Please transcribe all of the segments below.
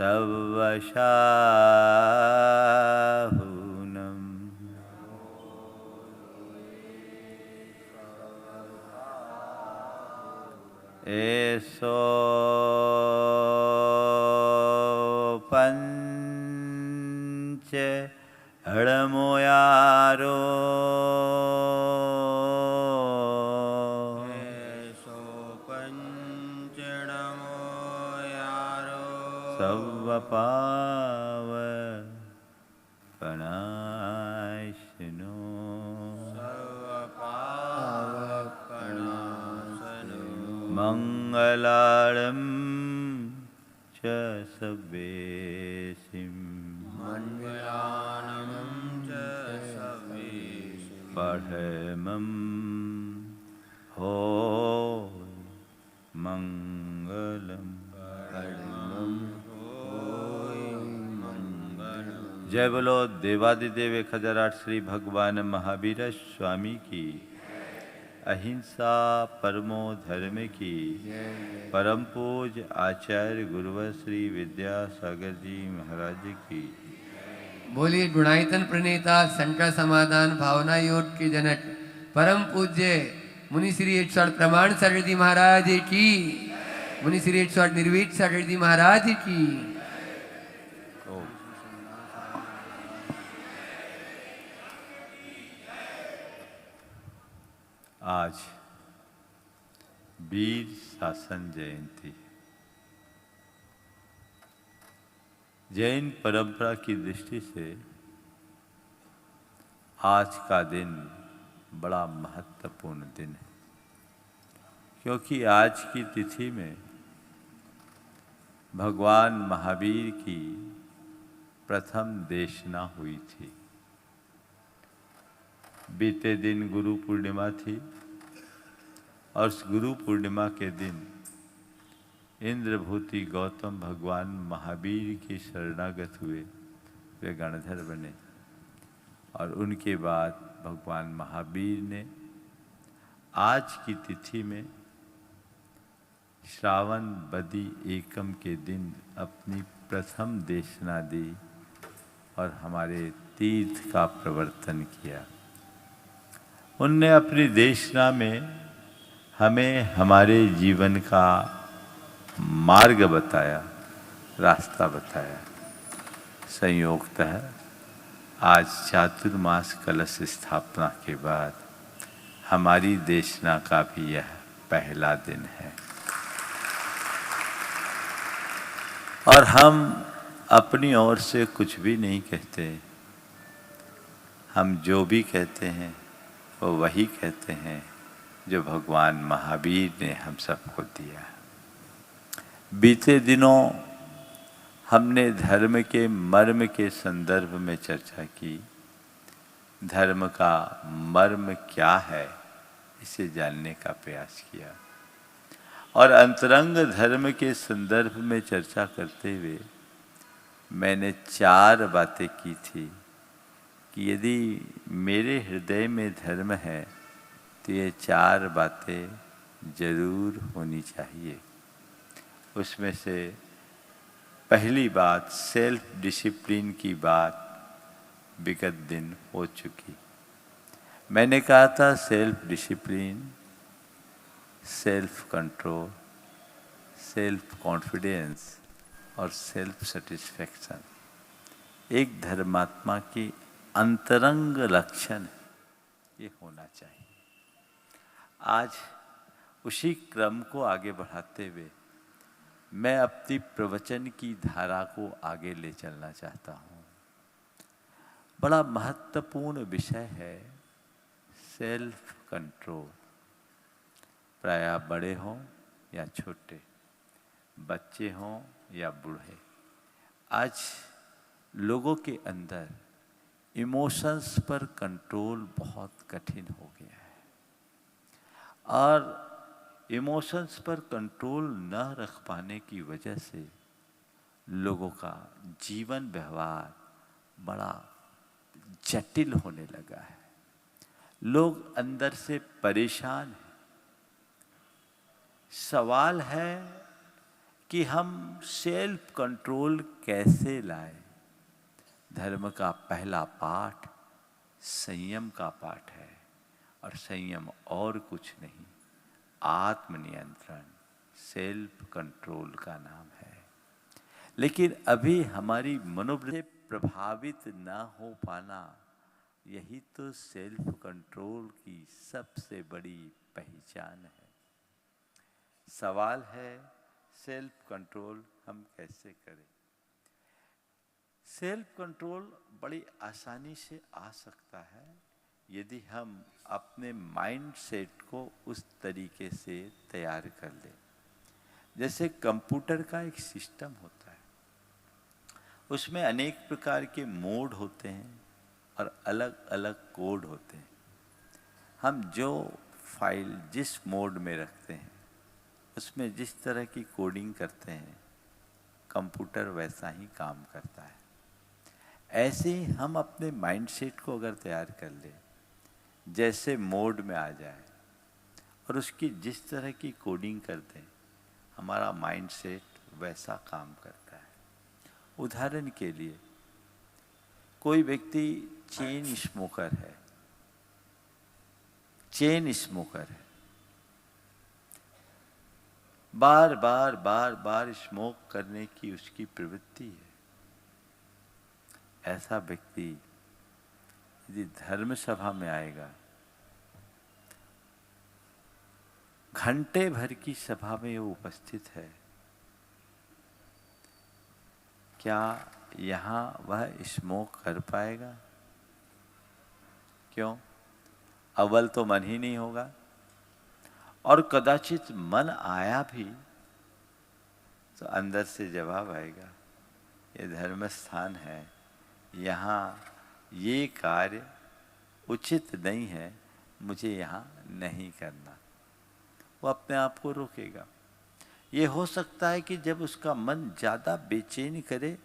सवशाहुनम् एसो पंच हड़मोयारो सवपाव पनाशनो मंगलारं च सवेसिं परमं हो मंगलम। जय बोलो देवादिदेव 1008 श्री भगवान महावीर स्वामी की। अहिंसा परमो धर्म की। परम पूज आचार्य गुरुवर श्री विद्यासागर जी महाराज की। बोलिए गुणायतन प्रणेता संकर समाधान भावना योग के जनक परम पूज्य मुनि श्री 108 प्रमाण सागर जी महाराज की। मुनि श्री 108 निर्वीत सागर जी महाराज की। आज वीर शासन जयंती। जैन परंपरा की दृष्टि से आज का दिन बड़ा महत्वपूर्ण दिन है, क्योंकि आज की तिथि में भगवान महावीर की प्रथम देशना हुई थी। बीते दिन गुरु पूर्णिमा थी और उस गुरु पूर्णिमा के दिन इंद्रभूति गौतम भगवान महावीर की शरणागत हुए, वे गणधर बने और उनके बाद भगवान महावीर ने आज की तिथि में श्रावण बदी एकम के दिन अपनी प्रथम देशना दी और हमारे तीर्थ का प्रवर्तन किया। उनने अपनी देशना में हमें हमारे जीवन का मार्ग बताया, रास्ता बताया। संयोगतः आज चातुर्मास कलश स्थापना के बाद हमारी देशना का भी यह पहला दिन है और हम अपनी ओर से कुछ भी नहीं कहते। हम जो भी कहते हैं वो वही कहते हैं जो भगवान महावीर ने हम सबको दिया। बीते दिनों हमने धर्म के मर्म के संदर्भ में चर्चा की। धर्म का मर्म क्या है, इसे जानने का प्रयास किया और अंतरंग धर्म के संदर्भ में चर्चा करते हुए मैंने 4 बातें की थी कि यदि मेरे हृदय में धर्म है तो ये 4 बातें जरूर होनी चाहिए। उसमें से पहली बात सेल्फ डिसिप्लिन की बात विगत दिन हो चुकी। मैंने कहा था self discipline, self control, self confidence और सेल्फ सेटिस्फैक्शन एक धर्मात्मा की अंतरंग लक्षण ये होना चाहिए। आज उसी क्रम को आगे बढ़ाते हुए मैं अपनी प्रवचन की धारा को आगे ले चलना चाहता हूँ। बड़ा महत्वपूर्ण विषय है सेल्फ कंट्रोल। प्रायः बड़े हों या छोटे, बच्चे हों या बूढ़े, आज लोगों के अंदर इमोशंस पर कंट्रोल बहुत कठिन हो गया है और इमोशंस पर कंट्रोल न रख पाने की वजह से लोगों का जीवन व्यवहार बड़ा जटिल होने लगा है। लोग अंदर से परेशान हैं। सवाल है कि हम सेल्फ कंट्रोल कैसे लाएं। धर्म का पहला पाठ संयम का पाठ है, और संयम और कुछ नहीं, आत्मनियंत्रण, सेल्फ कंट्रोल का नाम है। लेकिन अभी हमारी मनोवृत्ति से प्रभावित ना हो पाना, यही तो सेल्फ कंट्रोल की सबसे बड़ी पहचान है। सवाल है सेल्फ कंट्रोल हम कैसे करें। सेल्फ कंट्रोल बड़ी आसानी से आ सकता है यदि हम अपने माइंड सेट को उस तरीके से तैयार कर लें। जैसे कंप्यूटर का एक सिस्टम होता है, उसमें अनेक प्रकार के मोड होते हैं और अलग अलग कोड होते हैं। हम जो फाइल जिस मोड में रखते हैं, उसमें जिस तरह की कोडिंग करते हैं, कंप्यूटर वैसा ही काम करता है। ऐसे ही हम अपने माइंडसेट को अगर तैयार कर लें, जैसे मोड में आ जाए और उसकी जिस तरह की कोडिंग कर दें, हमारा माइंडसेट वैसा काम करता है। उदाहरण के लिए कोई व्यक्ति चेन स्मोकर है, बार बार स्मोक करने की उसकी प्रवृत्ति है। ऐसा व्यक्ति यदि धर्म सभा में आएगा, घंटे भर की सभा में वो उपस्थित है, क्या यहाँ वह स्मोक कर पाएगा? क्यों? अव्वल तो मन ही नहीं होगा, और कदाचित मन आया भी तो अंदर से जवाब आएगा, ये धर्म स्थान है, यहाँ ये कार्य उचित नहीं है, मुझे यहाँ नहीं करना। वो अपने आप को रोकेगा। ये हो सकता है कि जब उसका मन ज़्यादा बेचैन करे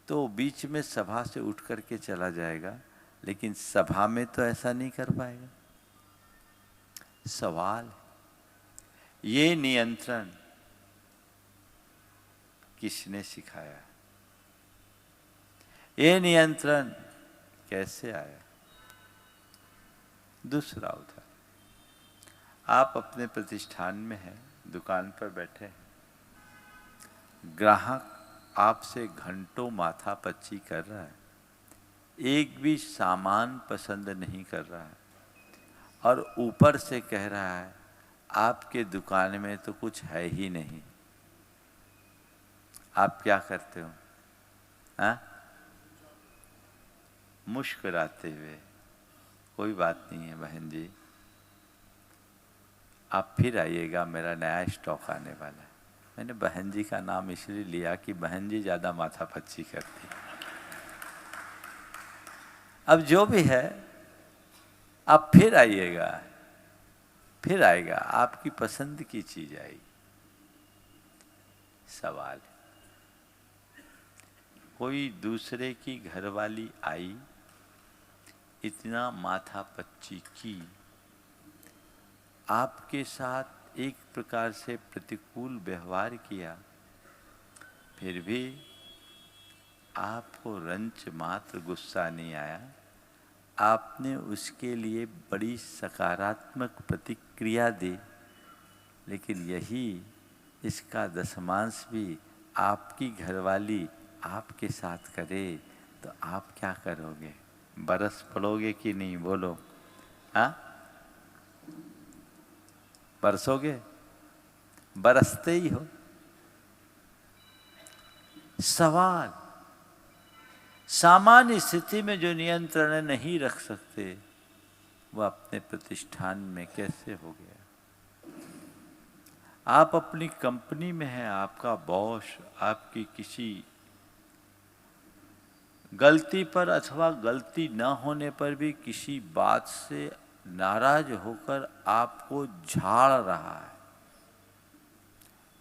तो बीच में सभा से उठ करके चला जाएगा, लेकिन सभा में तो ऐसा नहीं कर पाएगा। सवाल, ये नियंत्रण किसने सिखाया? ये नियंत्रण कैसे आया? दूसरा उदाहरण, आप अपने प्रतिष्ठान में हैं, दुकान पर बैठे हैं, ग्राहक आपसे घंटों माथापच्ची कर रहा है, एक भी सामान पसंद नहीं कर रहा है, और ऊपर से कह रहा है आपके दुकान में तो कुछ है ही नहीं। आप क्या करते हो? हाँ? मुस्कुराते हुए, कोई बात नहीं है बहन जी, आप फिर आइएगा, मेरा नया स्टॉक आने वाला है। मैंने बहन जी का नाम इसलिए लिया कि बहन जी ज़्यादा माथापच्ची करती। अब जो भी है, आप फिर आइएगा, फिर आएगा, आपकी पसंद की चीज आएगी। सवाल, कोई दूसरे की घरवाली आई, इतना माथापच्ची की, आपके साथ एक प्रकार से प्रतिकूल व्यवहार किया, फिर भी आपको रंच मात्र गुस्सा नहीं आया, आपने उसके लिए बड़ी सकारात्मक प्रतिक्रिया दी, लेकिन यही इसका दशमांश भी आपकी घरवाली आपके साथ करे तो आप क्या करोगे? बरस पड़ोगे कि नहीं? बोलो, हाँ? बरसोगे? बरसते ही हो। सवाल, सामान्य स्थिति में जो नियंत्रण नहीं रख सकते, वह अपने प्रतिष्ठान में कैसे हो गया? आप अपनी कंपनी में हैं, आपका बॉस आपकी किसी गलती पर अथवा गलती न होने पर भी किसी बात से नाराज होकर आपको झाड़ रहा है,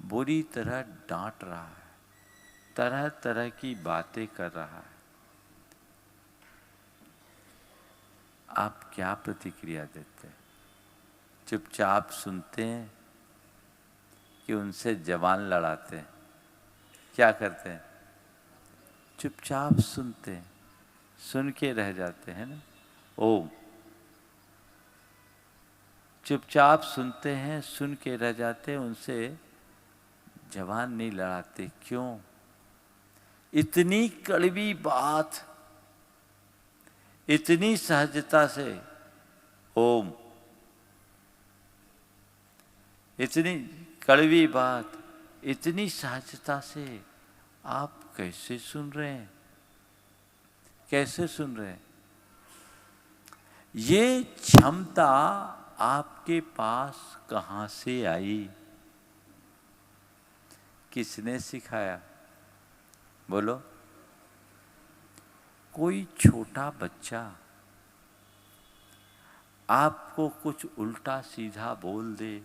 बुरी तरह डांट रहा है, तरह तरह की बातें कर रहा है, आप क्या प्रतिक्रिया देते हैं? चुपचाप सुनते हैं कि उनसे जबान लड़ाते हैं? क्या करते हैं? चुपचाप सुनते हैं, सुन के रह जाते हैं ना। ओम, चुपचाप सुनते हैं, सुन के रह जाते हैं, उनसे जबान नहीं लड़ाते। क्यों? इतनी कड़वी बात इतनी सहजता से ओम, इतनी कड़वी बात इतनी सहजता से आप कैसे सुन रहे हैं? कैसे सुन रहे हैं? ये क्षमता आपके पास कहाँ से आई? किसने सिखाया? बोलो। कोई छोटा बच्चा आपको कुछ उल्टा सीधा बोल दे,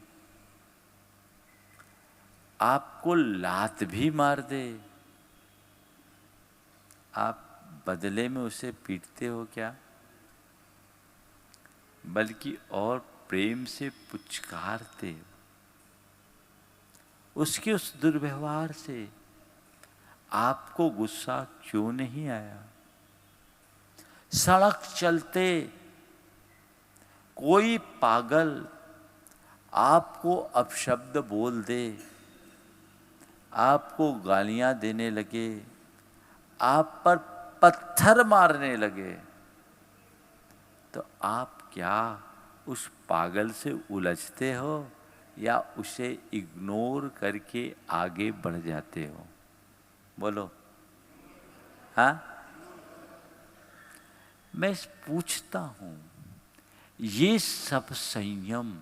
आपको लात भी मार दे, आप बदले में उसे पीटते हो क्या? बल्कि और प्रेम से पुचकारते हो। उसके उस दुर्व्यवहार से आपको गुस्सा क्यों नहीं आया? सड़क चलते कोई पागल आपको अपशब्द बोल दे, आपको गालियां देने लगे, आप पर पत्थर मारने लगे, तो आप क्या उस पागल से उलझते हो या उसे इग्नोर करके आगे बढ़ जाते हो? बोलो। हाँ, मैं पूछता हूं, ये सब संयम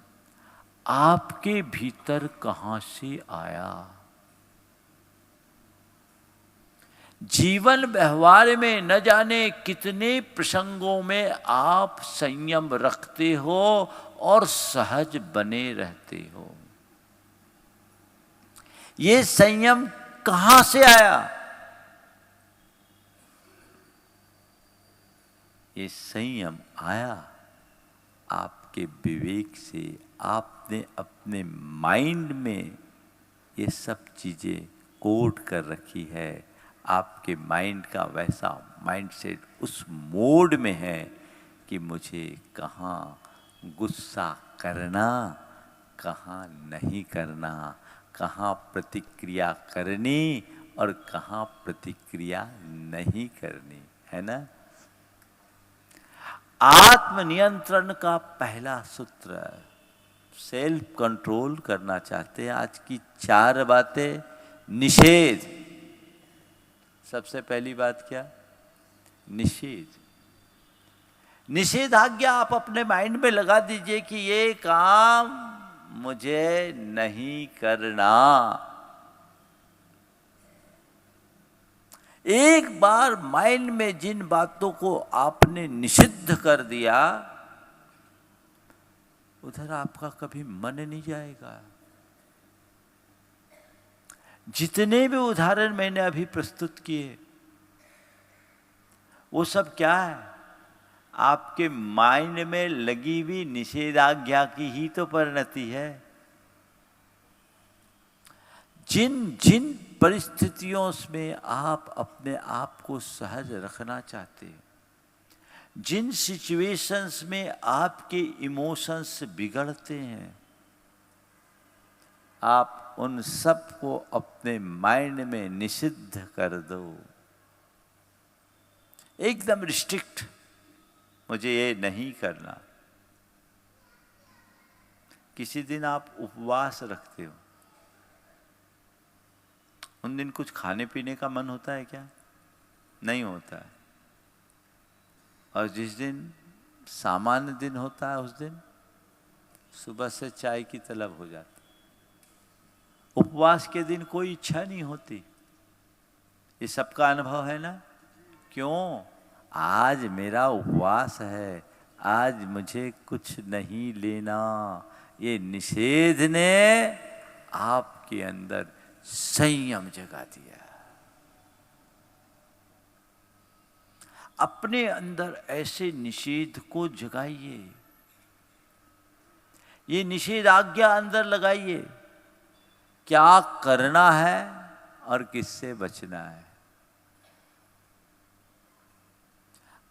आपके भीतर कहां से आया? जीवन व्यवहार में न जाने कितने प्रसंगों में आप संयम रखते हो और सहज बने रहते हो। ये संयम कहां से आया? ये संयम आया आपके विवेक से। आपने अपने माइंड में ये सब चीजें कोड कर रखी है। आपके माइंड का वैसा माइंडसेट उस मोड में है कि मुझे कहाँ गुस्सा करना, कहाँ नहीं करना, कहाँ प्रतिक्रिया करनी और कहाँ प्रतिक्रिया नहीं करनी, है ना। आत्मनियंत्रण का पहला सूत्र, सेल्फ कंट्रोल करना चाहते हैं। आज की 4 बातें। निषेध। सबसे पहली बात क्या? निषेध। निषेधाज्ञा आप अपने माइंड में लगा दीजिए कि ये काम मुझे नहीं करना। एक बार माइंड में जिन बातों को आपने निषिद्ध कर दिया, उधर आपका कभी मन नहीं जाएगा। जितने भी उदाहरण मैंने अभी प्रस्तुत किए, वो सब क्या है? आपके माइंड में लगी हुई निषेधाज्ञा की ही तो परिणति है। जिन जिन परिस्थितियों में आप अपने आप को सहज रखना चाहते हैं, जिन सिचुएशंस में आपके इमोशंस बिगड़ते हैं, आप उन सब को अपने माइंड में निषिद्ध कर दो। एकदम रिस्ट्रिक्ट, मुझे ये नहीं करना। किसी दिन आप उपवास रखते हो, उन दिन कुछ खाने पीने का मन होता है क्या? नहीं होता है। और जिस दिन सामान्य दिन होता है, उस दिन सुबह से चाय की तलब हो जाती। उपवास के दिन कोई इच्छा नहीं होती। ये सबका अनुभव है ना? क्यों? आज मेरा उपवास है, आज मुझे कुछ नहीं लेना। ये निषेध ने आपके अंदर संयम जगा दिया। अपने अंदर ऐसे निषेध को जगाइए। ये निषेधाज्ञा अंदर लगाइए। क्या करना है और किससे बचना है।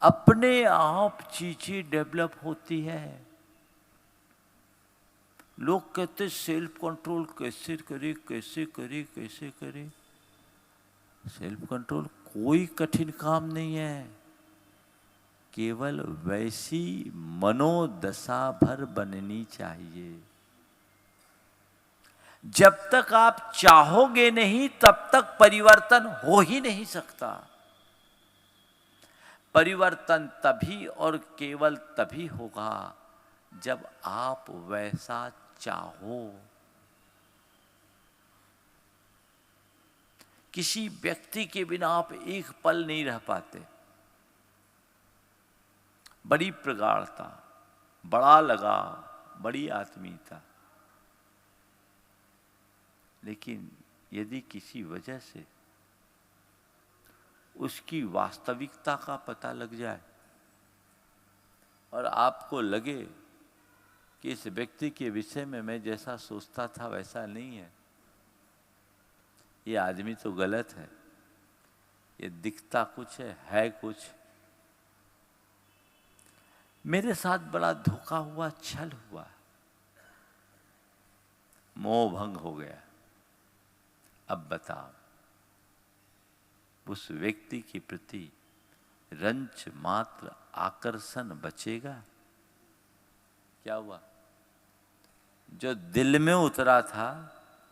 अपने आप चीजें डेवलप होती है। लोग कहते सेल्फ कंट्रोल कैसे करे, कैसे करे, कैसे करे। सेल्फ कंट्रोल कोई कठिन काम नहीं है, केवल वैसी मनोदशा भर बननी चाहिए। जब तक आप चाहोगे नहीं तब तक परिवर्तन हो ही नहीं सकता। परिवर्तन तभी और केवल तभी होगा जब आप वैसा चाहो। किसी व्यक्ति के बिना आप एक पल नहीं रह पाते। बड़ी प्रगाढ़ता, बड़ा लगाव, बड़ी आत्मीयता, लेकिन यदि किसी वजह से उसकी वास्तविकता का पता लग जाए और आपको लगे कि इस व्यक्ति के विषय में मैं जैसा सोचता था वैसा नहीं है, ये आदमी तो गलत है, ये दिखता कुछ है कुछ। मेरे साथ बड़ा धोखा हुआ, छल हुआ, मोह भंग हो गया। अब बताओ, उस व्यक्ति के प्रति रंच मात्र आकर्षण बचेगा? क्या हुआ? जो दिल में उतरा था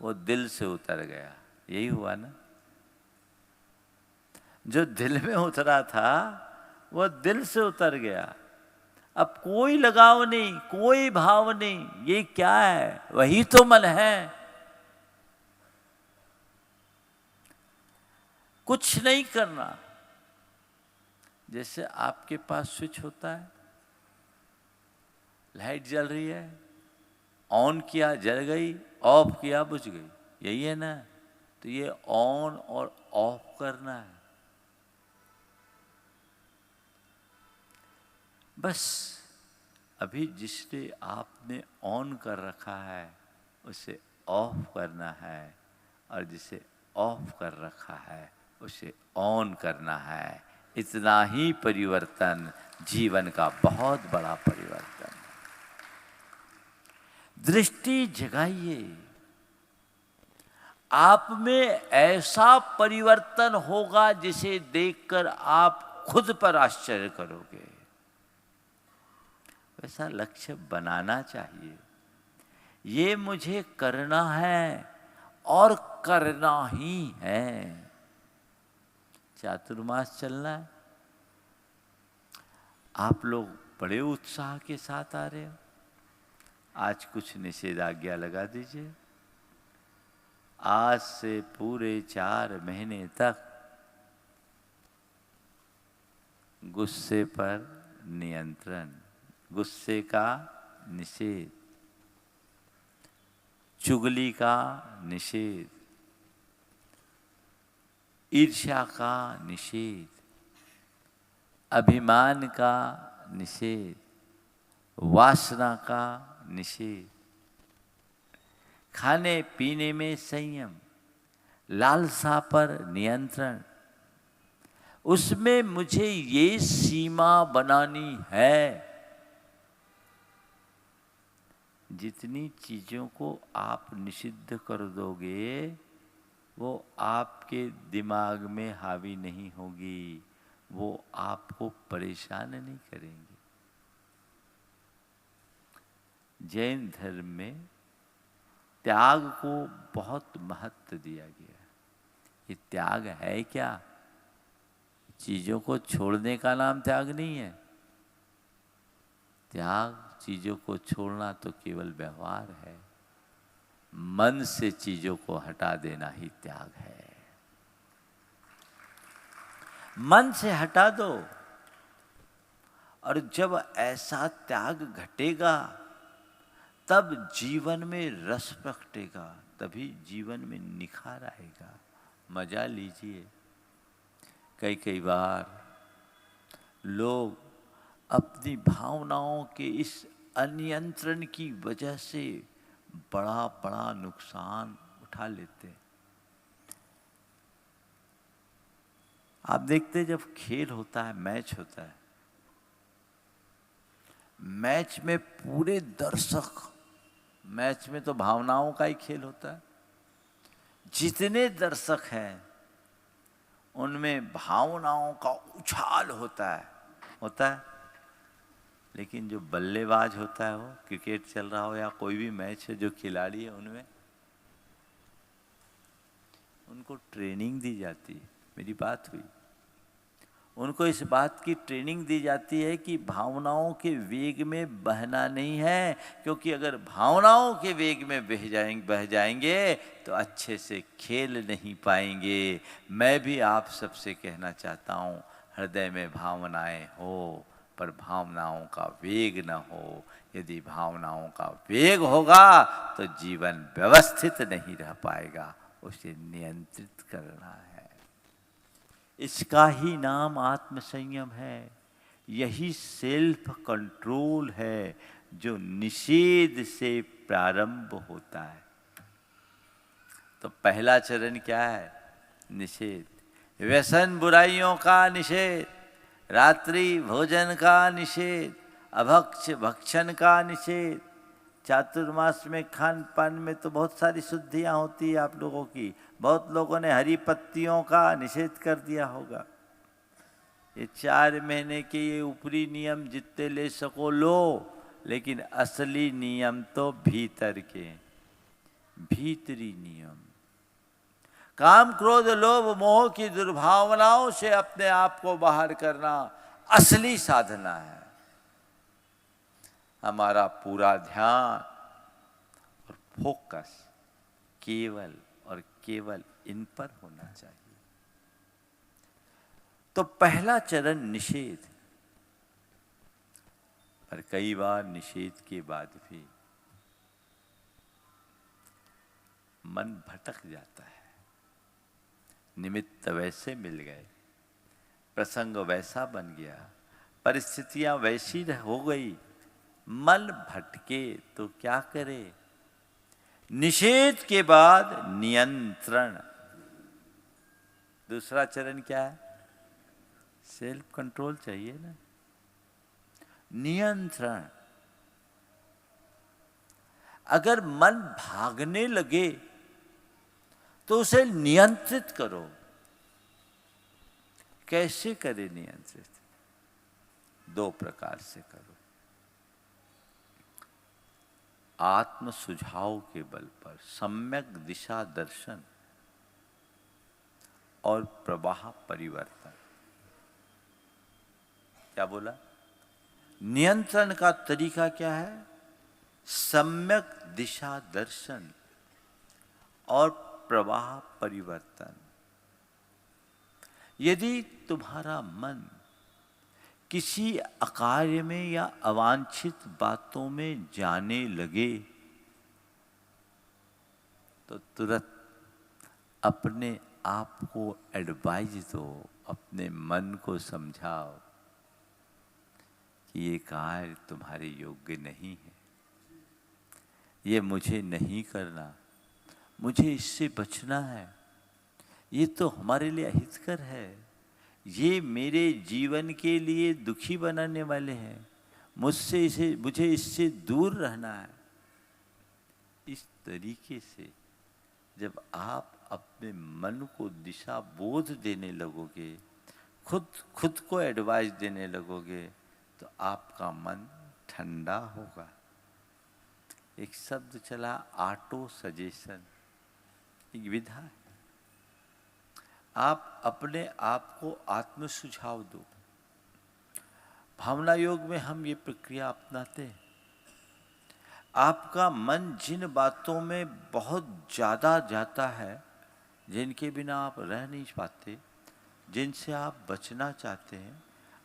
वो दिल से उतर गया। यही हुआ ना? जो दिल में उतरा था वो दिल से उतर गया। अब कोई लगाव नहीं, कोई भाव नहीं। ये क्या है? वही तो मन है। कुछ नहीं करना। जैसे आपके पास स्विच होता है, लाइट जल रही है, ऑन किया जल गई, ऑफ किया बुझ गई, यही है ना? तो ये ऑन और ऑफ करना है बस। अभी जिससे आपने ऑन कर रखा है उसे ऑफ करना है, और जिसे ऑफ कर रखा है उसे ऑन करना है। इतना ही परिवर्तन जीवन का बहुत बड़ा परिवर्तन है। दृष्टि जगाइए। आप में ऐसा परिवर्तन होगा जिसे देखकर आप खुद पर आश्चर्य करोगे। वैसा लक्ष्य बनाना चाहिए। ये मुझे करना है और करना ही है। चातुर्मास चलना है। आप लोग बड़े उत्साह के साथ आ रहे हो। आज कुछ निषेधाज्ञा लगा दीजिए। आज से पूरे 4 महीने तक गुस्से पर नियंत्रण, गुस्से का निषेध, चुगली का निषेध, ईर्ष्या का निषेध, अभिमान का निषेध, वासना का निषेध, खाने पीने में संयम, लालसा पर नियंत्रण। उसमें मुझे ये सीमा बनानी है। जितनी चीजों को आप निषिद्ध कर दोगे वो आपके दिमाग में हावी नहीं होगी, वो आपको परेशान नहीं करेंगी। जैन धर्म में त्याग को बहुत महत्व दिया गया। ये त्याग है क्या? चीजों को छोड़ने का नाम त्याग नहीं है। त्याग, चीजों को छोड़ना तो केवल व्यवहार है। मन से चीजों को हटा देना ही त्याग है। मन से हटा दो, और जब ऐसा त्याग घटेगा तब जीवन में रस प्रकटेगा, तभी जीवन में निखार आएगा। मजा लीजिए। कई बार लोग अपनी भावनाओं के इस अनियंत्रण की वजह से बड़ा बड़ा नुकसान उठा लेते हैं। आप देखते हैं जब खेल होता है, मैच होता है, मैच में पूरे दर्शक, मैच में तो भावनाओं का ही खेल होता है, जितने दर्शक हैं उनमें भावनाओं का उछाल होता है। लेकिन जो बल्लेबाज होता है, वो क्रिकेट चल रहा हो या कोई भी मैच है, जो खिलाड़ी है उनमें उनको ट्रेनिंग दी जाती है। मेरी बात हुई, उनको इस बात की ट्रेनिंग दी जाती है कि भावनाओं के वेग में बहना नहीं है, क्योंकि अगर भावनाओं के वेग में बह जाएंगे तो अच्छे से खेल नहीं पाएंगे। मैं भी आप सबसे कहना चाहता हूँ, हृदय में भावनाएं हो पर भावनाओं का वेग न हो। यदि भावनाओं का वेग होगा तो जीवन व्यवस्थित नहीं रह पाएगा, उसे नियंत्रित करना है। इसका ही नाम आत्मसंयम है, यही सेल्फ कंट्रोल है जो निषेध से प्रारंभ होता है। तो पहला चरण क्या है? निषेध। व्यसन बुराइयों का निषेध, रात्रि भोजन का निषेध, अभक्ष भक्षण का निषेध। चातुर्मास में खान पान में तो बहुत सारी शुद्धियाँ होती है आप लोगों की। बहुत लोगों ने हरी पत्तियों का निषेध कर दिया होगा। ये 4 महीने के ये ऊपरी नियम जितने ले सको लो, लेकिन असली नियम तो भीतर के, भीतरी नियम। काम क्रोध लोभ मोह की दुर्भावनाओं से अपने आप को बाहर करना असली साधना है। हमारा पूरा ध्यान और फोकस केवल और केवल इन पर होना चाहिए। तो पहला चरण निषेध। पर कई बार निषेध के बाद भी मन भटक जाता है। निमित्त वैसे मिल गए, प्रसंग वैसा बन गया, परिस्थितियां वैसी हो गई, मन भटके तो क्या करे? निषेध के बाद नियंत्रण। दूसरा चरण क्या है? सेल्फ कंट्रोल चाहिए ना, नियंत्रण। अगर मन भागने लगे तो उसे नियंत्रित करो। कैसे करे नियंत्रित? 2 प्रकार से करो। आत्म सुझाव के बल पर सम्यक दिशा दर्शन और प्रवाह परिवर्तन। क्या बोला? नियंत्रण का तरीका क्या है? सम्यक दिशा दर्शन और प्रवाह परिवर्तन। यदि तुम्हारा मन किसी अकार्य में या अवांछित बातों में जाने लगे तो तुरंत अपने आप को एडवाइज दो, अपने मन को समझाओ कि ये कार्य तुम्हारे योग्य नहीं है, ये मुझे नहीं करना, मुझे इससे बचना है, ये तो हमारे लिए अहितकर है, ये मेरे जीवन के लिए दुखी बनाने वाले हैं, मुझे इससे दूर रहना है। इस तरीके से जब आप अपने मन को दिशा बोध देने लगोगे, खुद को एडवाइस देने लगोगे, तो आपका मन ठंडा होगा। एक शब्द चला ऑटो सजेशन, एक विधा है। आप अपने आप को आत्म सुझाव दो। भावना योग में हम ये प्रक्रिया अपनाते हैं। आपका मन जिन बातों में बहुत ज़्यादा जाता है, जिनके बिना आप रह नहीं पाते, जिनसे आप बचना चाहते हैं,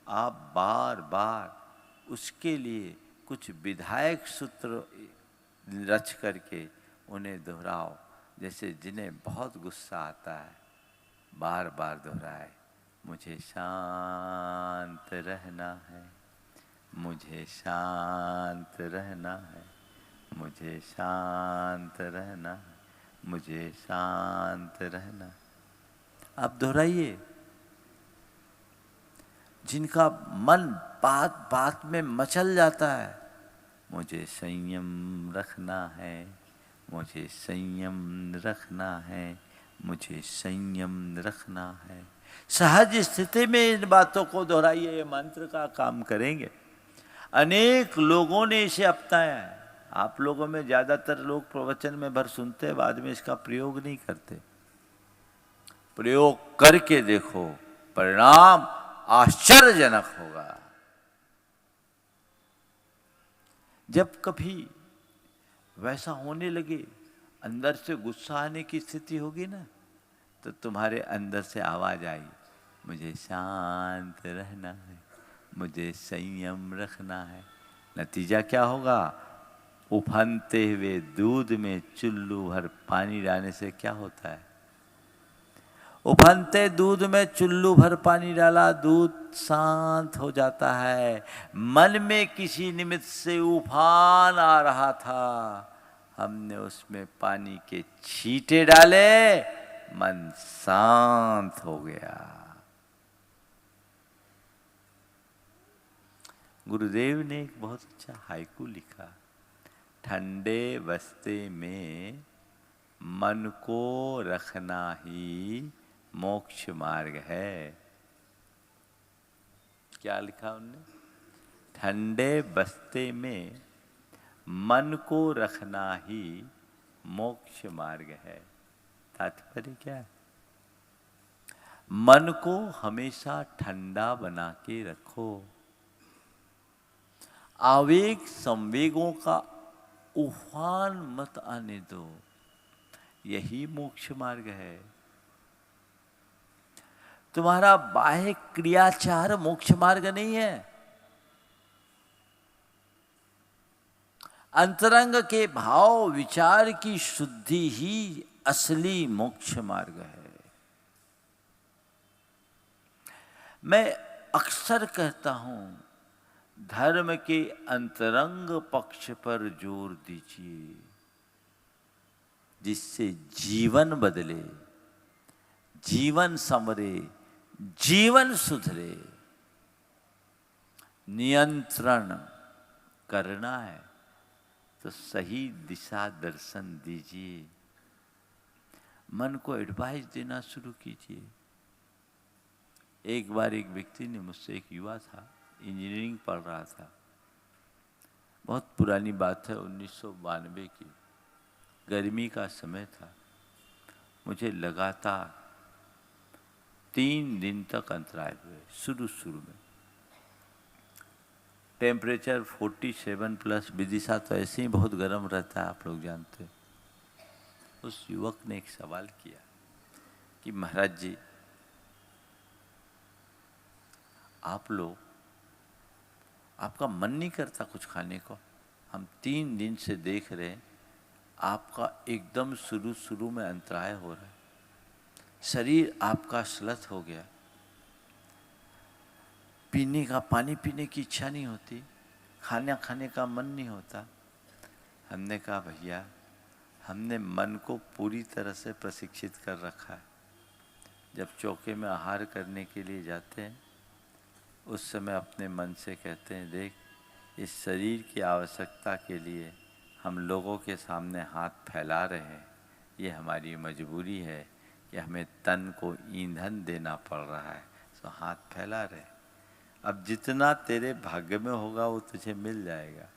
आप बार बार उसके लिए कुछ विधायक सूत्र रच करके उन्हें दोहराओ। जैसे जिन्हें बहुत गुस्सा आता है, बार बार दोहराए, मुझे शांत रहना है, मुझे शांत रहना है, मुझे शांत रहना है, मुझे शांत रहना। आप दोहराइए। जिनका मन बात बात में मचल जाता है, मुझे संयम रखना है, मुझे संयम रखना है, मुझे संयम रखना है। सहज स्थिति में इन बातों को दोहराइए, ये मंत्र का काम करेंगे। अनेक लोगों ने इसे अपनाया है। आप लोगों में ज्यादातर लोग प्रवचन में भर सुनते हैं, बाद में इसका प्रयोग नहीं करते। प्रयोग करके देखो, परिणाम आश्चर्यजनक होगा। जब कभी वैसा होने लगे, अंदर से गुस्सा आने की स्थिति होगी ना, तो तुम्हारे अंदर से आवाज आई, मुझे शांत रहना है, मुझे संयम रखना है। नतीजा क्या होगा? उफनते हुए दूध में चुल्लू भर पानी डालने से क्या होता है? उफनते दूध में चुल्लू भर पानी डाला, दूध शांत हो जाता है। मन में किसी निमित्त से उफान आ रहा था, हमने उसमें पानी के छींटे डाले, मन शांत हो गया। गुरुदेव ने एक बहुत अच्छा हाइकू लिखा, ठंडे बस्ते में मन को रखना ही मोक्ष मार्ग है। क्या लिखा उनने? ठंडे बस्ते में मन को रखना ही मोक्ष मार्ग है। तात्पर्य क्या है? मन को हमेशा ठंडा बना के रखो। आवेग संवेगों का उफान मत आने दो, यही मोक्ष मार्ग है। तुम्हारा बाह्य क्रियाचार मोक्ष मार्ग नहीं है। अंतरंग के भाव विचार की शुद्धि ही असली मोक्ष मार्ग है। मैं अक्सर कहता हूं, धर्म के अंतरंग पक्ष पर जोर दीजिए, जिससे जीवन बदले, जीवन संवरे, जीवन सुधरे। नियंत्रण करना है तो सही दिशा दर्शन दीजिए। मन को एडवाइस देना शुरू कीजिए। एक बार एक व्यक्ति ने मुझसे, एक युवा था, इंजीनियरिंग पढ़ रहा था, बहुत पुरानी बात है, 1992 की, गर्मी का समय था। मुझे लगातार 3 दिन तक अंतराय हुए। शुरू में टेम्परेचर 47 प्लस, विदिशा तो ऐसे ही बहुत गर्म रहता है, आप लोग जानते हैं। उस युवक ने एक सवाल किया कि महाराज जी, आप लोग, आपका मन नहीं करता कुछ खाने को? हम 3 दिन से देख रहे हैं, आपका एकदम शुरू में अंतराय हो रहा है, शरीर आपका श्लथ हो गया, पीने का पानी पीने की इच्छा नहीं होती, खाना खाने का मन नहीं होता। हमने कहा, भैया, हमने मन को पूरी तरह से प्रशिक्षित कर रखा है। जब चौके में आहार करने के लिए जाते हैं, उस समय अपने मन से कहते हैं, देख, इस शरीर की आवश्यकता के लिए हम लोगों के सामने हाथ फैला रहे हैं, ये हमारी मजबूरी है कि हमें तन को ईंधन देना पड़ रहा है, तो हाथ फैला रहे। अब जितना तेरे भाग्य में होगा वो तुझे मिल जाएगा।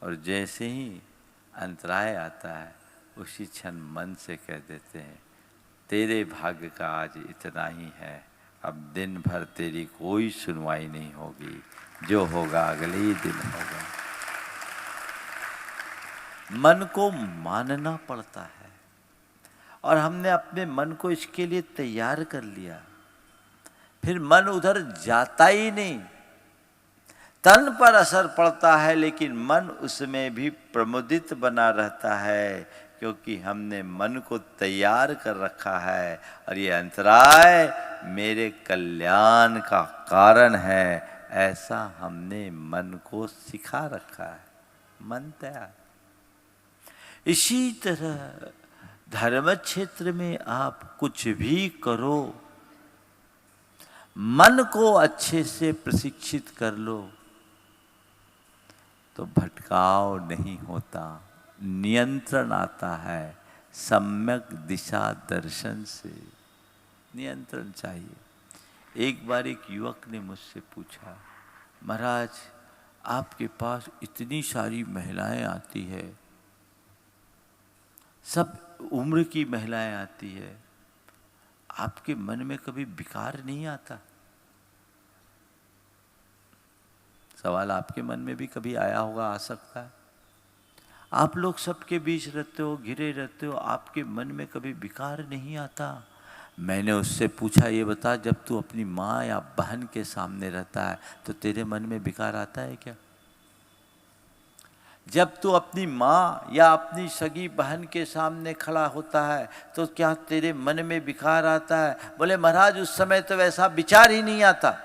और जैसे ही अंतराय आता है, उसी क्षण मन से कह देते हैं, तेरे भाग्य का आज इतना ही है, अब दिन भर तेरी कोई सुनवाई नहीं होगी, जो होगा अगले ही दिन होगा। मन को मानना पड़ता है, और हमने अपने मन को इसके लिए तैयार कर लिया। फिर मन उधर जाता ही नहीं। तन पर असर पड़ता है, लेकिन मन उसमें भी प्रमुदित बना रहता है, क्योंकि हमने मन को तैयार कर रखा है। और ये अंतराय मेरे कल्याण का कारण है, ऐसा हमने मन को सिखा रखा है। मन तैयार। इसी तरह धर्म क्षेत्र में आप कुछ भी करो, मन को अच्छे से प्रशिक्षित कर लो तो भटकाव नहीं होता, नियंत्रण आता है। सम्यक दिशा दर्शन से नियंत्रण चाहिए। एक बार एक युवक ने मुझसे पूछा, महाराज आपके पास इतनी सारी महिलाएं आती है, सब उम्र की महिलाएं आती है, आपके मन में कभी विकार नहीं आता? सवाल आपके मन में भी कभी आया होगा, आ सकता है। आप लोग सबके बीच रहते हो, घिरे रहते हो, आपके मन में कभी विकार नहीं आता? मैंने उससे पूछा, ये बता, जब तू अपनी माँ या बहन के सामने रहता है तो तेरे मन में विकार आता है क्या? जब तू अपनी माँ या अपनी सगी बहन के सामने खड़ा होता है तो क्या तेरे मन में विकार आता है? बोले महाराज उस समय तो वैसा विचार ही नहीं आता।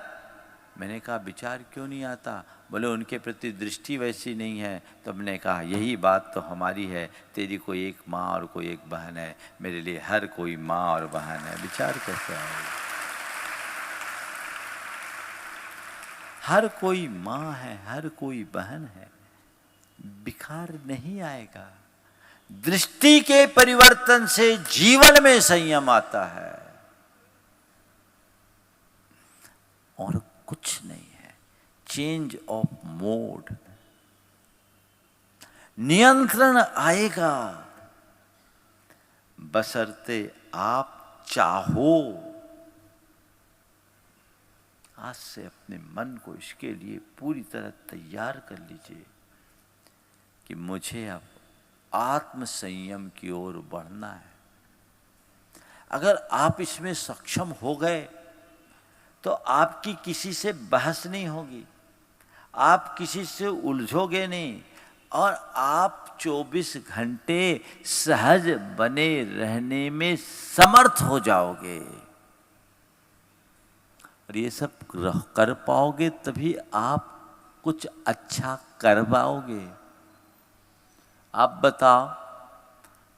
मैंने कहा विचार क्यों नहीं आता? बोले उनके प्रति दृष्टि वैसी नहीं है। तो मैंने कहा यही बात तो हमारी है, तेरी कोई एक माँ और कोई एक बहन है, मेरे लिए हर कोई माँ और बहन है, विचार कैसे आएगा? हर कोई माँ है, हर कोई बहन है, विकार नहीं आएगा। दृष्टि के परिवर्तन से जीवन में संयम आता है और कुछ नहीं है। चेंज ऑफ मोड, नियंत्रण आएगा बशर्ते आप चाहो। आज से अपने मन को इसके लिए पूरी तरह तैयार कर लीजिए कि मुझे अब आत्म संयम की ओर बढ़ना है। अगर आप इसमें सक्षम हो गए तो आपकी किसी से बहस नहीं होगी, आप किसी से उलझोगे नहीं और आप 24 घंटे सहज बने रहने में समर्थ हो जाओगे। और ये सब कर पाओगे तभी आप कुछ अच्छा कर पाओगे। आप बताओ,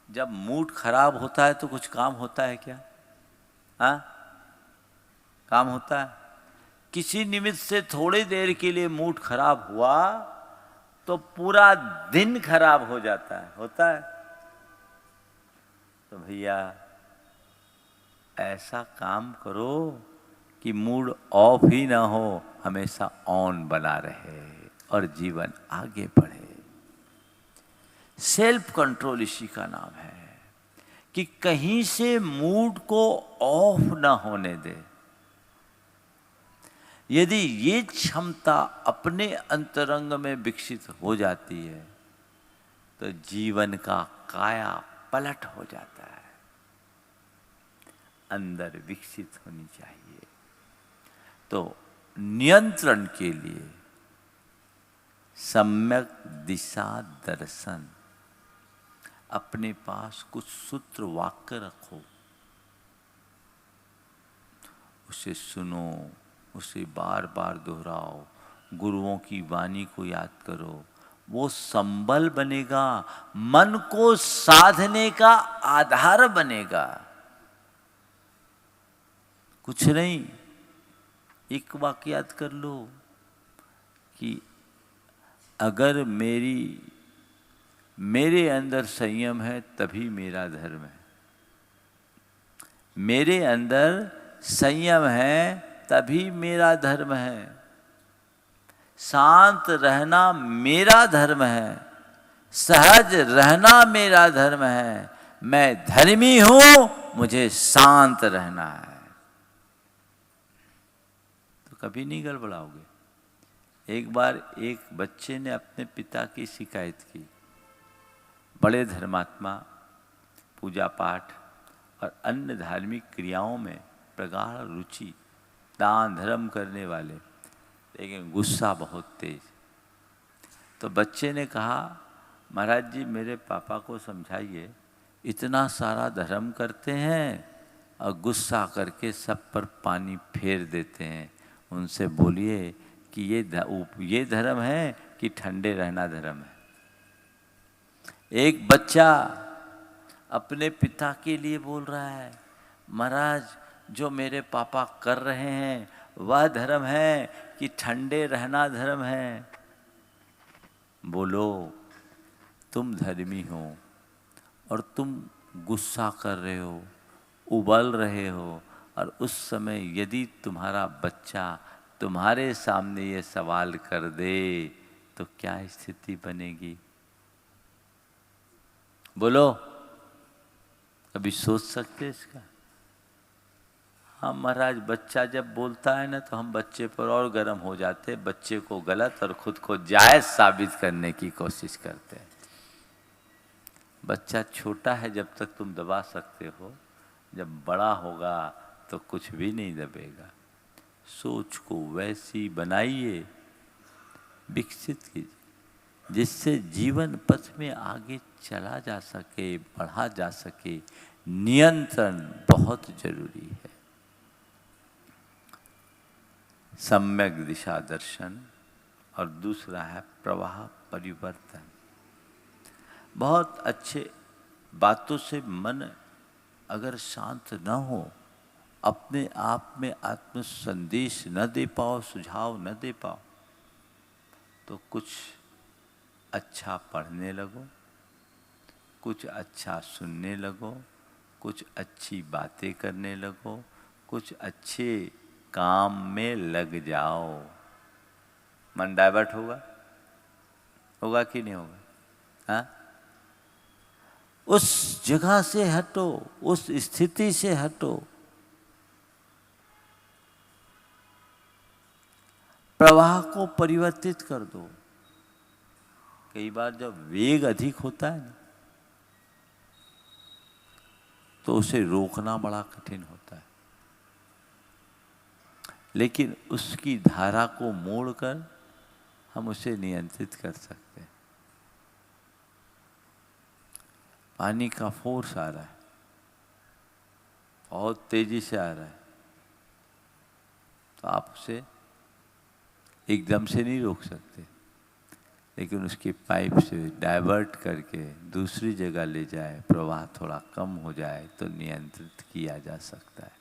जब मूड खराब होता है तो कुछ काम होता है क्या? हाँ, काम होता है? किसी निमित्त से थोड़ी देर के लिए मूड खराब हुआ तो पूरा दिन खराब हो जाता है, होता है? तो भैया ऐसा काम करो कि मूड ऑफ ही ना हो, हमेशा ऑन बना रहे और जीवन आगे बढ़े। सेल्फ कंट्रोल इसी का नाम है कि कहीं से मूड को ऑफ ना होने दे। यदि ये क्षमता अपने अंतरंग में विकसित हो जाती है तो जीवन का काया पलट हो जाता है। अंदर विकसित होनी चाहिए। तो नियंत्रण के लिए सम्यक दिशा दर्शन, अपने पास कुछ सूत्र वाक्य रखो, उसे सुनो, उसे बार बार दोहराओ, गुरुओं की वाणी को याद करो। वो संबल बनेगा, मन को साधने का आधार बनेगा। कुछ नहीं, एक वाक्य याद कर लो कि अगर मेरे अंदर संयम है तभी मेरा धर्म है। मेरे अंदर संयम है तभी मेरा धर्म है। शांत रहना मेरा धर्म है, सहज रहना मेरा धर्म है। मैं धर्मी हूं, मुझे शांत रहना है। तो कभी नहीं गड़बड़ाओगे। एक बार एक बच्चे ने अपने पिता की शिकायत की। बड़े धर्मात्मा, पूजा पाठ और अन्य धार्मिक क्रियाओं में प्रगाढ़ रुचि, दान धर्म करने वाले, लेकिन गुस्सा बहुत तेज। तो बच्चे ने कहा, महाराज जी मेरे पापा को समझाइए, इतना सारा धर्म करते हैं और गुस्सा करके सब पर पानी फेर देते हैं। उनसे बोलिए कि ये धर्म है कि ठंडे रहना धर्म है। एक बच्चा अपने पिता के लिए बोल रहा है, महाराज जो मेरे पापा कर रहे हैं वह धर्म है कि ठंडे रहना धर्म है? बोलो, तुम धर्मी हो और तुम गुस्सा कर रहे हो, उबल रहे हो, और उस समय यदि तुम्हारा बच्चा तुम्हारे सामने ये सवाल कर दे तो क्या स्थिति बनेगी? बोलो, कभी सोच सकते इसका? हाँ महाराज, बच्चा जब बोलता है ना तो हम बच्चे पर और गर्म हो जाते, बच्चे को गलत और खुद को जायज साबित करने की कोशिश करते हैं। बच्चा छोटा है जब तक तुम दबा सकते हो, जब बड़ा होगा तो कुछ भी नहीं दबेगा। सोच को वैसी बनाइए, विकसित कीजिए, जिससे जीवन पथ में आगे चला जा सके, बढ़ा जा सके। नियंत्रण बहुत जरूरी है। सम्यक दिशा दर्शन, और दूसरा है प्रवाह परिवर्तन। बहुत अच्छे बातों से मन अगर शांत न हो, अपने आप में आत्म संदेश न दे पाओ, सुझाव न दे पाओ, तो कुछ अच्छा पढ़ने लगो, कुछ अच्छा सुनने लगो, कुछ अच्छी बातें करने लगो, कुछ अच्छे काम में लग जाओ। मन डाइवर्ट होगा? होगा कि नहीं होगा? हाँ? उस जगह से हटो, उस स्थिति से हटो। प्रवाह को परिवर्तित कर दो। कई बार जब वेग अधिक होता है ना, तो उसे रोकना बड़ा कठिन होता है, लेकिन उसकी धारा को मोड़कर हम उसे नियंत्रित कर सकते हैं। पानी का फोर्स आ रहा है, बहुत तेजी से आ रहा है, तो आप उसे एकदम से नहीं रोक सकते, लेकिन उसकी पाइप से डाइवर्ट करके दूसरी जगह ले जाए, प्रवाह थोड़ा कम हो जाए तो नियंत्रित किया जा सकता है।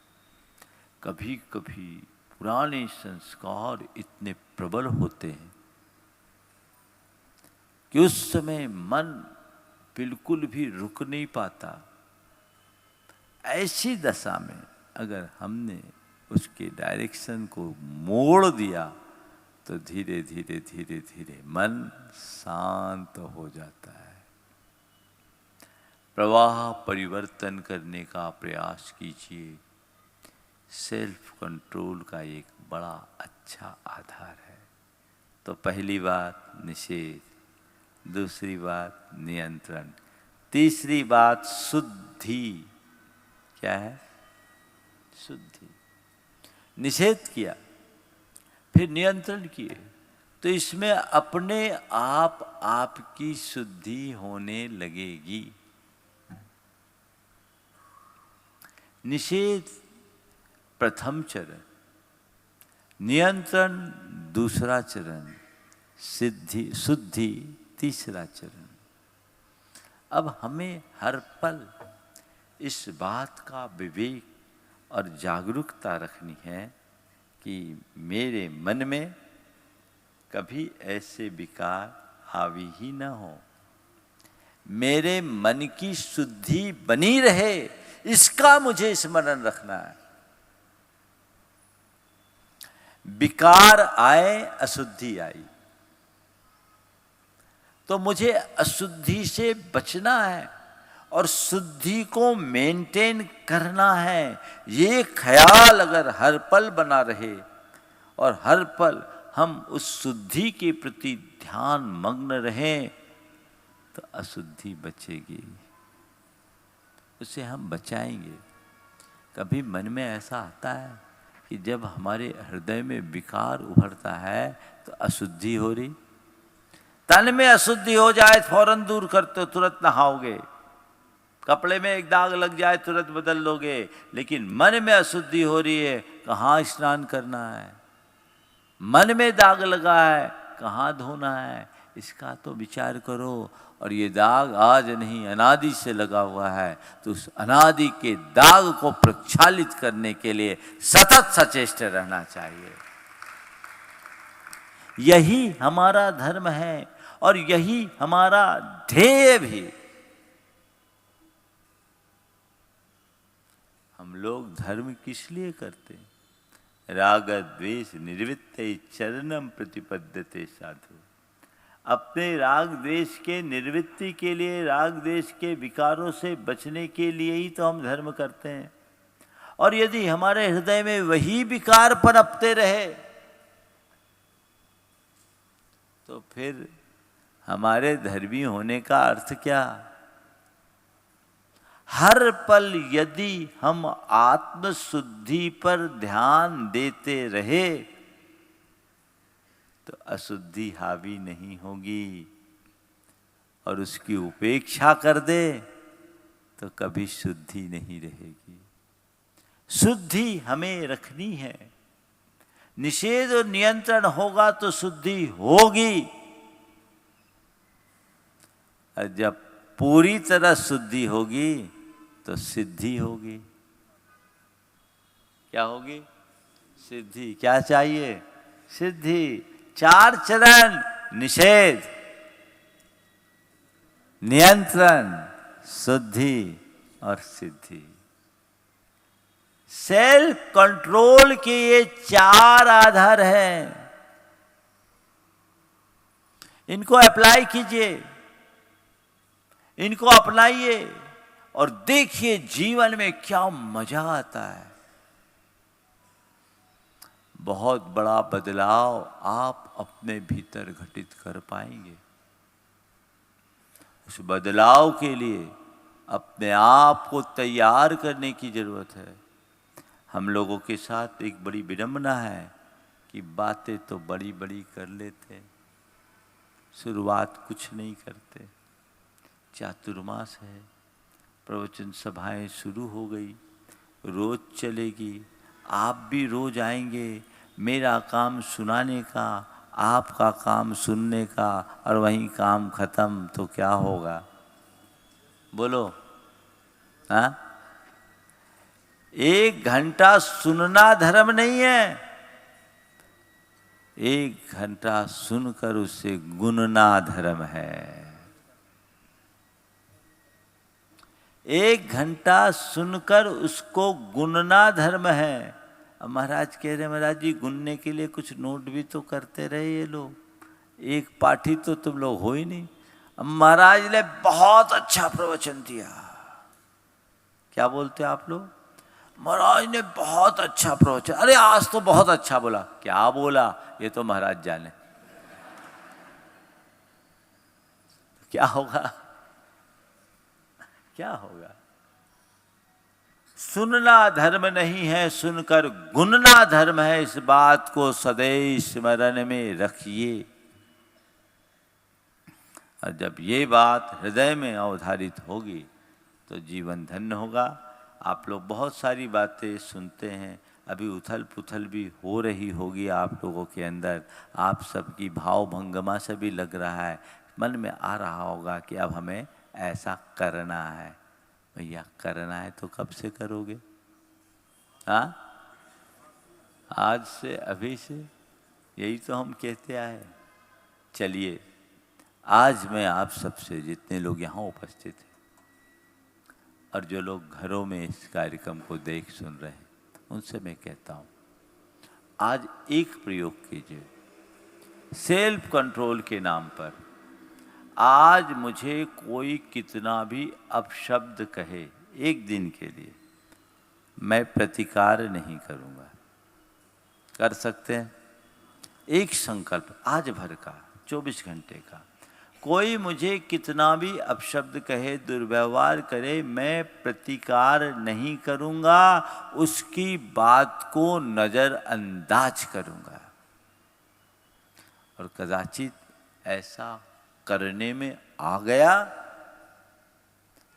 कभी कभी पुराने संस्कार इतने प्रबल होते हैं कि उस समय मन बिल्कुल भी रुक नहीं पाता। ऐसी दशा में अगर हमने उसके डायरेक्शन को मोड़ दिया तो धीरे धीरे धीरे धीरे मन शांत हो जाता है। प्रवाह परिवर्तन करने का प्रयास कीजिए। सेल्फ कंट्रोल का एक बड़ा अच्छा आधार है। तो पहली बात निषेध, दूसरी बात नियंत्रण, तीसरी बात शुद्धि। क्या है? शुद्धि। निषेध किया, फिर नियंत्रण किए, तो इसमें अपने आप आपकी शुद्धि होने लगेगी। निषेध प्रथम चरण, नियंत्रण दूसरा चरण, शुद्धि तीसरा चरण। अब हमें हर पल इस बात का विवेक और जागरूकता रखनी है कि मेरे मन में कभी ऐसे विकार हावी ही न हो। मेरे मन की शुद्धि बनी रहे, इसका मुझे स्मरण रखना है। विकार आए, अशुद्धि आई, तो मुझे अशुद्धि से बचना है और शुद्धि को मेंटेन करना है। ये ख्याल अगर हर पल बना रहे और हर पल हम उस शुद्धि के प्रति ध्यान मग्न रहें, तो अशुद्धि बचेगी, उसे हम बचाएंगे। कभी मन में ऐसा आता है कि जब हमारे हृदय में विकार उभरता है तो अशुद्धि हो रही, तन में अशुद्धि हो जाए फौरन दूर करते हो, तुरंत नहाओगे। कपड़े में एक दाग लग जाए तुरंत बदल लोगे, लेकिन मन में अशुद्धि हो रही है, कहाँ स्नान करना है? मन में दाग लगा है, कहाँ धोना है? इसका तो विचार करो। और ये दाग आज नहीं अनादि से लगा हुआ है, तो उस अनादि के दाग को प्रक्षालित करने के लिए सतत सचेष्ट रहना चाहिए। यही हमारा धर्म है और यही हमारा ध्येय भी। हम लोग धर्म किस लिए करते हैं? राग द्वेष निर्वृत्ते चरणम प्रतिपद्यते साधु। अपने राग द्वेष के निर्वृत्ति के लिए, राग द्वेष के विकारों से बचने के लिए ही तो हम धर्म करते हैं। और यदि हमारे हृदय में वही विकार पनपते रहे तो फिर हमारे धर्मी होने का अर्थ क्या? हर पल यदि हम आत्मशुद्धि पर ध्यान देते रहे तो अशुद्धि हावी नहीं होगी, और उसकी उपेक्षा कर दे तो कभी शुद्धि नहीं रहेगी। शुद्धि हमें रखनी है। निषेध और नियंत्रण होगा तो शुद्धि होगी, और जब पूरी तरह शुद्धि होगी तो सिद्धि होगी। क्या होगी? सिद्धि। क्या चाहिए? सिद्धि। 4 चरण: निषेध, नियंत्रण, शुद्धि और सिद्धि। सेल्फ कंट्रोल के ये 4 आधार हैं। इनको अप्लाई कीजिए, इनको अपनाइए और देखिए जीवन में क्या मजा आता है। बहुत बड़ा बदलाव आप अपने भीतर घटित कर पाएंगे। उस बदलाव के लिए अपने आप को तैयार करने की जरूरत है। हम लोगों के साथ एक बड़ी विडंबना है कि बातें तो बड़ी बड़ी कर लेते, शुरुआत कुछ नहीं करते। चातुर्मास है, प्रवचन सभाएं शुरू हो गई, रोज चलेगी, आप भी रोज आएंगे। मेरा काम सुनाने का, आपका काम सुनने का, और वहीं काम खत्म तो क्या होगा? बोलो। हाँ, 1 घंटा सुनना धर्म नहीं है, 1 घंटा सुनकर उसे गुनना धर्म है। 1 घंटा सुनकर उसको गुनना धर्म है। अब महाराज कह रहे, महाराज जी गुनने के लिए कुछ नोट भी तो करते रहे ये लोग, एक पाठी तो तुम लोग हो ही नहीं। अब महाराज ने बहुत अच्छा प्रवचन दिया। क्या बोलते आप लोग? महाराज ने बहुत अच्छा प्रवचन, अरे आज तो बहुत अच्छा बोला। क्या बोला? ये तो महाराज जाने। क्या होगा? क्या होगा? सुनना धर्म नहीं है, सुनकर गुनना धर्म है। इस बात को सदैव स्मरण में रखिए। और जब ये बात हृदय में अवधारित होगी तो जीवन धन्य होगा। आप लोग बहुत सारी बातें सुनते हैं, अभी उथल पुथल भी हो रही होगी आप लोगों के अंदर। आप सबकी भाव भंगमा से भी लग रहा है, मन में आ रहा होगा कि अब हमें ऐसा करना है। भैया करना है तो कब से करोगे? हाँ, आज से, अभी से। यही तो हम कहते आए। चलिए, आज मैं आप सबसे, जितने लोग यहाँ उपस्थित हैं और जो लोग घरों में इस कार्यक्रम को देख सुन रहे हैं, उनसे मैं कहता हूँ, आज एक प्रयोग कीजिए सेल्फ कंट्रोल के नाम पर। आज मुझे कोई कितना भी अपशब्द कहे, एक दिन के लिए मैं प्रतिकार नहीं करूँगा। कर सकते हैं? एक संकल्प आज भर का, 24 घंटे का। कोई मुझे कितना भी अपशब्द कहे, दुर्व्यवहार करे, मैं प्रतिकार नहीं करूँगा, उसकी बात को नज़रअंदाज करूँगा। और कदाचित ऐसा करने में आ गया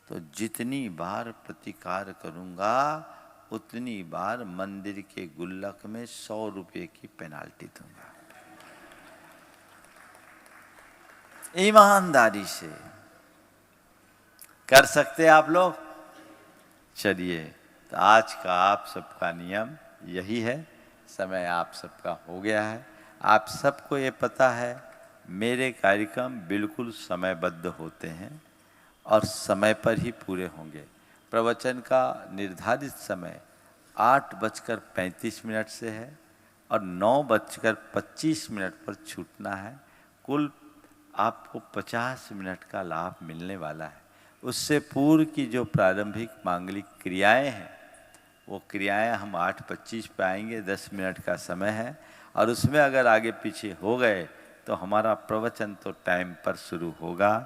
तो जितनी बार प्रतिकार करूँगा उतनी बार मंदिर के गुल्लक में 100 रुपये की पेनाल्टी दूंगा। ईमानदारी से। कर सकते आप लोग? चलिए, तो आज का आप सबका नियम यही है। समय आप सबका हो गया है। आप सबको ये पता है मेरे कार्यक्रम बिल्कुल समयबद्ध होते हैं और समय पर ही पूरे होंगे। प्रवचन का निर्धारित समय 8:35 से है और 9:25 पर छूटना है। कुल आपको 50 मिनट का लाभ मिलने वाला है। उससे पूर्व की जो प्रारंभिक मांगलिक क्रियाएं हैं, वो क्रियाएं हम 8:25 पे आएंगे, 10 मिनट का समय है। और उसमें अगर आगे पीछे हो गए तो हमारा प्रवचन तो टाइम पर शुरू होगा,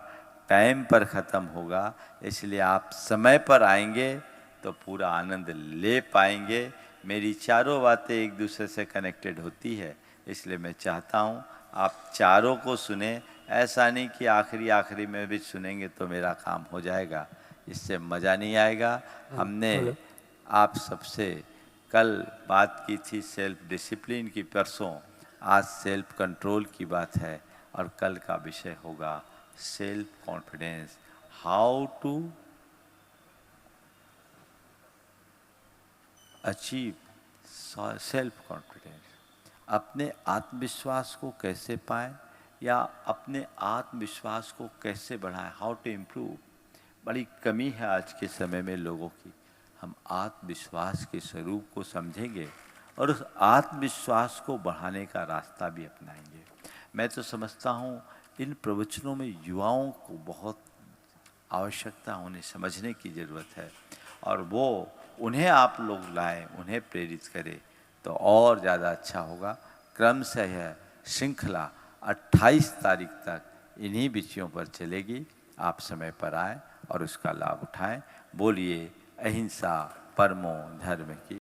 टाइम पर ख़त्म होगा। इसलिए आप समय पर आएंगे तो पूरा आनंद ले पाएंगे। मेरी चारों बातें एक दूसरे से कनेक्टेड होती है, इसलिए मैं चाहता हूँ आप चारों को सुने। ऐसा नहीं कि आखिरी में भी सुनेंगे तो मेरा काम हो जाएगा, इससे मज़ा नहीं आएगा। हमने आप सबसे कल बात की थी सेल्फ डिसिप्लिन की, परसों आज सेल्फ कंट्रोल की बात है और कल का विषय होगा self confidence, how to achieve self confidence. अपने आत्मविश्वास को कैसे पाएं या अपने आत्मविश्वास को कैसे बढ़ाएं, हाउ टू इम्प्रूव। बड़ी कमी है आज के समय में लोगों की। हम आत्मविश्वास के स्वरूप को समझेंगे और उस आत्मविश्वास को बढ़ाने का रास्ता भी अपनाएंगे। मैं तो समझता हूँ इन प्रवचनों में युवाओं को बहुत आवश्यकता, उन्हें समझने की ज़रूरत है और वो उन्हें आप लोग लाएं, उन्हें प्रेरित करें तो और ज़्यादा अच्छा होगा। क्रम से है श्रृंखला 28 तारीख तक इन्हीं विषयों पर चलेगी। आप समय पर आएँ और उसका लाभ उठाएं। बोलिए अहिंसा परमो धर्म की।